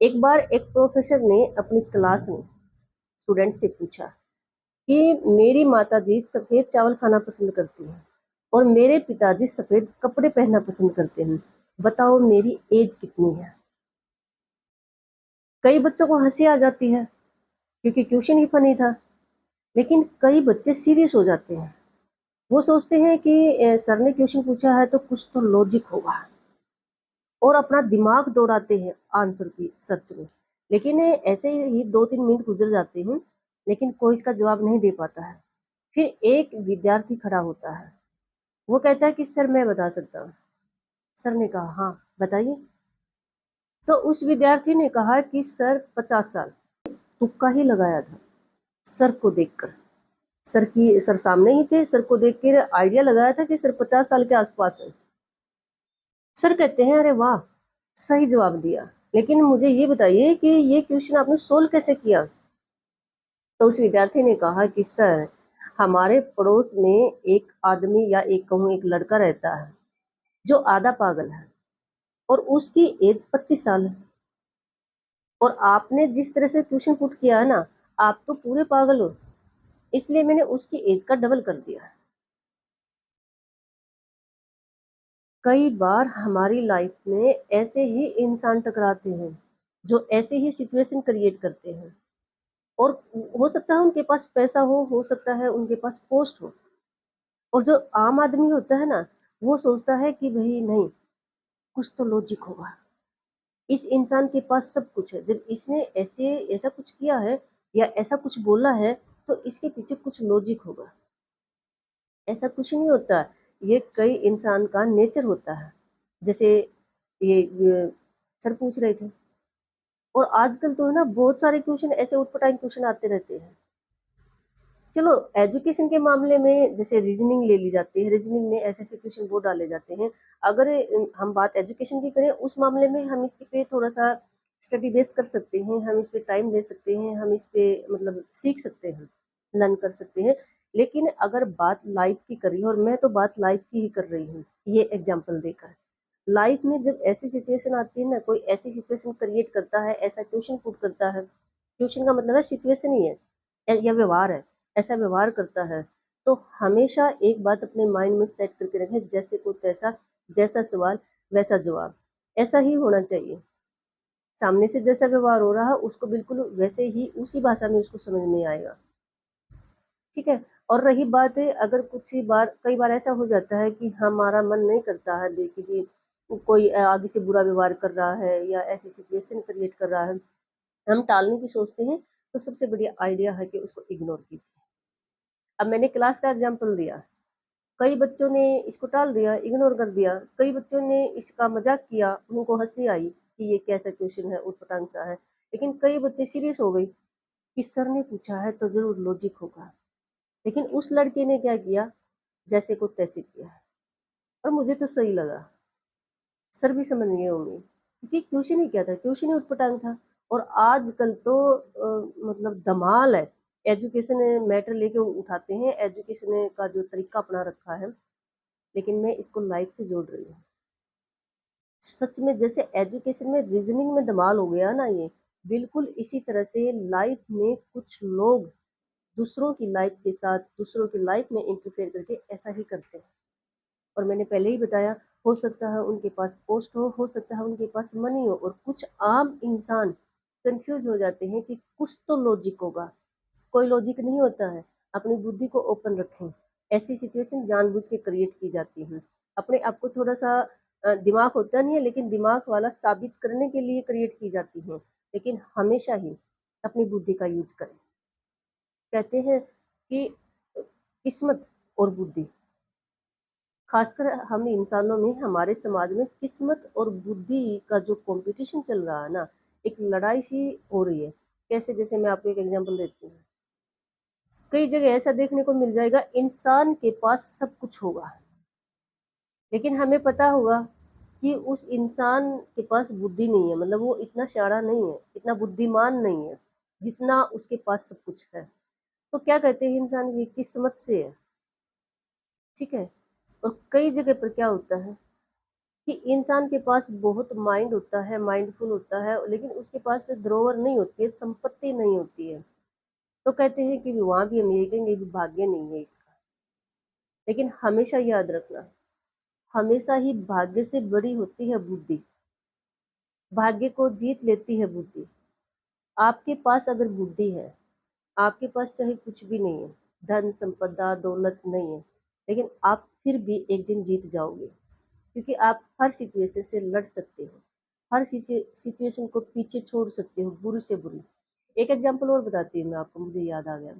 एक बार एक प्रोफेसर ने अपनी क्लास में स्टूडेंट से पूछा कि मेरी माताजी सफेद चावल खाना पसंद करती हैं और मेरे पिताजी सफेद कपड़े पहनना पसंद करते हैं। बताओ मेरी एज कितनी है। कई बच्चों को हंसी आ जाती है क्योंकि क्वेश्चन ही फनी था, लेकिन कई बच्चे सीरियस हो जाते हैं। वो सोचते हैं कि सर ने क्वेश्चन पूछा है तो कुछ तो लॉजिक होगा और अपना दिमाग दौड़ाते हैं आंसर की सर्च में। लेकिन ऐसे ही 2-3 मिनट गुजर जाते हैं, लेकिन कोई इसका जवाब नहीं दे पाता है। फिर एक विद्यार्थी खड़ा होता है। वो कहता है कि सर मैं बता सकता हूँ। सर ने कहा हाँ बताइए। तो उस विद्यार्थी ने कहा कि सर 50 साल। तुक्का ही लगाया था सर को देखकर। सर सामने ही थे, सर को देख कर आइडिया लगाया था कि सर 50 साल के आसपास है। सर कहते हैं अरे वाह, सही जवाब दिया, लेकिन मुझे ये बताइए कि ये क्वेश्चन आपने सोल्व कैसे किया। तो उस विद्यार्थी ने कहा कि सर हमारे पड़ोस में एक आदमी या एक कहूँ एक लड़का रहता है जो आधा पागल है और उसकी एज 25 साल है। और आपने जिस तरह से क्वेश्चन पुट किया है ना, आप तो पूरे पागल हो, इसलिए मैंने उसकी एज का डबल कर दिया। कई बार हमारी लाइफ में ऐसे ही इंसान टकराते हैं जो ऐसे ही सिचुएशन क्रिएट करते हैं। और हो सकता है उनके पास पैसा हो सकता है उनके पास पोस्ट हो, और जो आम आदमी होता है ना, वो सोचता है कि भाई नहीं, कुछ तो लॉजिक होगा। इस इंसान के पास सब कुछ है, जब इसने ऐसे ऐसा कुछ किया है या ऐसा कुछ बोला है तो इसके पीछे कुछ लॉजिक होगा। ऐसा कुछ नहीं होता। ये कई इंसान का नेचर होता है। जैसे ये सर पूछ रहे थे, और आजकल तो है ना बहुत सारे क्वेश्चन ऐसे उटपटांग क्वेश्चन आते रहते हैं। चलो एजुकेशन के मामले में जैसे रीजनिंग ले ली जाती है, रीजनिंग में ऐसे ऐसे क्वेश्चन वो डाले जाते हैं। अगर हम बात एजुकेशन की करें, उस मामले में हम इसके पे थोड़ा सा स्टडी बेस कर सकते हैं, हम इस पे टाइम दे सकते हैं, हम इस पे मतलब सीख सकते हैं, लर्न कर सकते हैं। लेकिन अगर बात लाइफ की करी, और मैं तो बात लाइफ की ही कर रही हूँ ये एग्जाम्पल देकर। लाइफ में जब ऐसी सिचुएशन आती है ना, कोई ऐसी सिचुएशन क्रिएट करता है, ऐसा क्वेश्चन पुट करता है, क्वेश्चन का मतलब है सिचुएशन ही है या व्यवहार है, ऐसा व्यवहार करता है, तो हमेशा एक बात अपने माइंड में सेट करके रखें, जैसे को तैसा, जैसा सवाल वैसा जवाब। ऐसा ही होना चाहिए। सामने से जैसा व्यवहार हो रहा है उसको बिल्कुल वैसे ही उसी भाषा में उसको समझ में आएगा। ठीक है। और रही बात है, अगर कुछ ही बार कई बार ऐसा हो जाता है कि हमारा मन नहीं करता है, किसी कोई आगे से बुरा व्यवहार कर रहा है या ऐसी सिचुएशन क्रिएट कर रहा है, हम टालने की सोचते हैं, तो सबसे बढ़िया आइडिया है कि उसको इग्नोर कीजिए। अब मैंने क्लास का एग्जाम्पल दिया, कई बच्चों ने इसको टाल दिया, इग्नोर कर दिया, कई बच्चों ने इसका मजाक किया, उनको हंसी आई कि ये कैसा क्वेश्चन है, उटपटांग सा है। लेकिन कई बच्चे सीरियस हो गए कि सर ने पूछा है तो जरूर लॉजिक होगा। लेकिन उस लड़के ने क्या किया, जैसे को तैसे किया, और मुझे तो सही लगा। सर भी समझ गए होंगे क्योंकि क्वेश्चन ही क्या था, क्वेश्चन ही उटपटांग था। और आजकल तो मतलब धमाल है। एजुकेशन मैटर लेके उठाते हैं, एजुकेशन का जो तरीका अपना रखा है, लेकिन मैं इसको लाइफ से जोड़ रही हूँ। सच में जैसे एजुकेशन में रीजनिंग में धमाल हो गया ना, ये बिल्कुल इसी तरह से लाइफ में कुछ लोग दूसरों की लाइफ के साथ, दूसरों की लाइफ में इंटरफेयर करके ऐसा ही करते हैं। और मैंने पहले ही बताया, हो सकता है उनके पास पोस्ट हो सकता है उनके पास मनी हो, और कुछ आम इंसान कंफ्यूज हो जाते हैं कि कुछ तो लॉजिक होगा। कोई लॉजिक नहीं होता है। अपनी बुद्धि को ओपन रखें। ऐसी सिचुएशन जानबूझ के क्रिएट की जाती है। अपने आप को थोड़ा सा दिमाग होता नहीं है, लेकिन दिमाग वाला साबित करने के लिए क्रिएट की जाती है। लेकिन हमेशा ही अपनी बुद्धि का यूज करें। कहते हैं कि किस्मत और बुद्धि, खासकर हम इंसानों में, हमारे समाज में किस्मत और बुद्धि का जो कंपटीशन चल रहा है ना, एक लड़ाई सी हो रही है। कैसे, जैसे मैं आपको एक एग्जांपल देती हूँ। कई जगह ऐसा देखने को मिल जाएगा, इंसान के पास सब कुछ होगा, लेकिन हमें पता होगा कि उस इंसान के पास बुद्धि नहीं है, मतलब वो इतना शाणा नहीं है, इतना बुद्धिमान नहीं है जितना उसके पास सब कुछ है। तो क्या कहते हैं, इंसान की किस्मत से है। ठीक है। और कई जगह पर क्या होता है कि इंसान के पास बहुत माइंड होता है, माइंडफुल होता है, लेकिन उसके पास धरोहर नहीं होती है, संपत्ति नहीं होती है। तो कहते हैं कि वहाँ भी अमीर है, ये भी भाग्य नहीं है इसका। लेकिन हमेशा याद रखना, हमेशा ही भाग्य से बड़ी होती है बुद्धि। भाग्य को जीत लेती है बुद्धि। आपके पास अगर बुद्धि है, आपके पास चाहे कुछ भी नहीं है, धन संपदा दौलत नहीं है, लेकिन आप फिर भी एक दिन जीत जाओगे, क्योंकि आप हर सिचुएशन से लड़ सकते हो, हर सिचुएशन को पीछे छोड़ सकते हो, बुरी से बुरी। एक एग्जांपल और बताती हूँ मैं आपको, मुझे याद आ गया।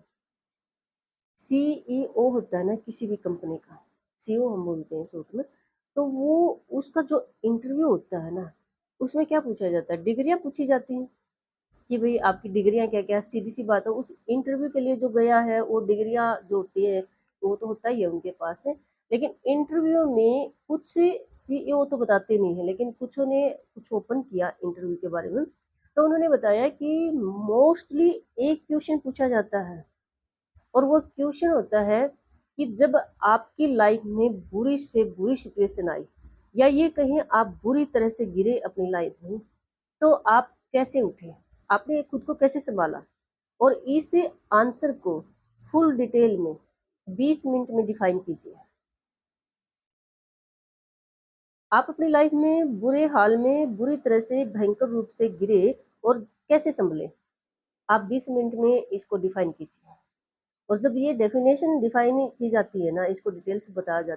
सीईओ होता है ना किसी भी कंपनी का, सीईओ हम बोलते हैं शॉर्ट में। तो वो उसका जो इंटरव्यू होता है ना, उसमें क्या पूछा जाता है, डिग्रियां पूछी जाती हैं कि भाई आपकी डिग्रियां क्या क्या। सीधी सी बात है, उस इंटरव्यू के लिए जो गया है वो डिग्रियां जो होती है वो तो होता ही है उनके पास है। लेकिन इंटरव्यू में कुछ सीईओ तो बताते नहीं है, लेकिन कुछ ने कुछ ओपन किया इंटरव्यू के बारे में, तो उन्होंने बताया कि मोस्टली एक क्वेश्चन पूछा जाता है, और वो क्वेश्चन होता है कि जब आपकी लाइफ में बुरी से बुरी सिचुएशन आई, या ये कहें आप बुरी तरह से गिरे अपनी लाइफ में, तो आप कैसे उठे, आपने खुद को कैसे संभाला। और इस आंसर को फुल डिटेल में 20 मिनट में डिफाइन कीजिए। आप अपनी लाइफ में बुरे हाल में बुरी तरह से भयंकर रूप से गिरे और कैसे संभले, आप 20 मिनट में इसको डिफाइन कीजिए। और जब ये डेफिनेशन डिफाइन की जाती है ना, इसको डिटेल से बताया जाता है।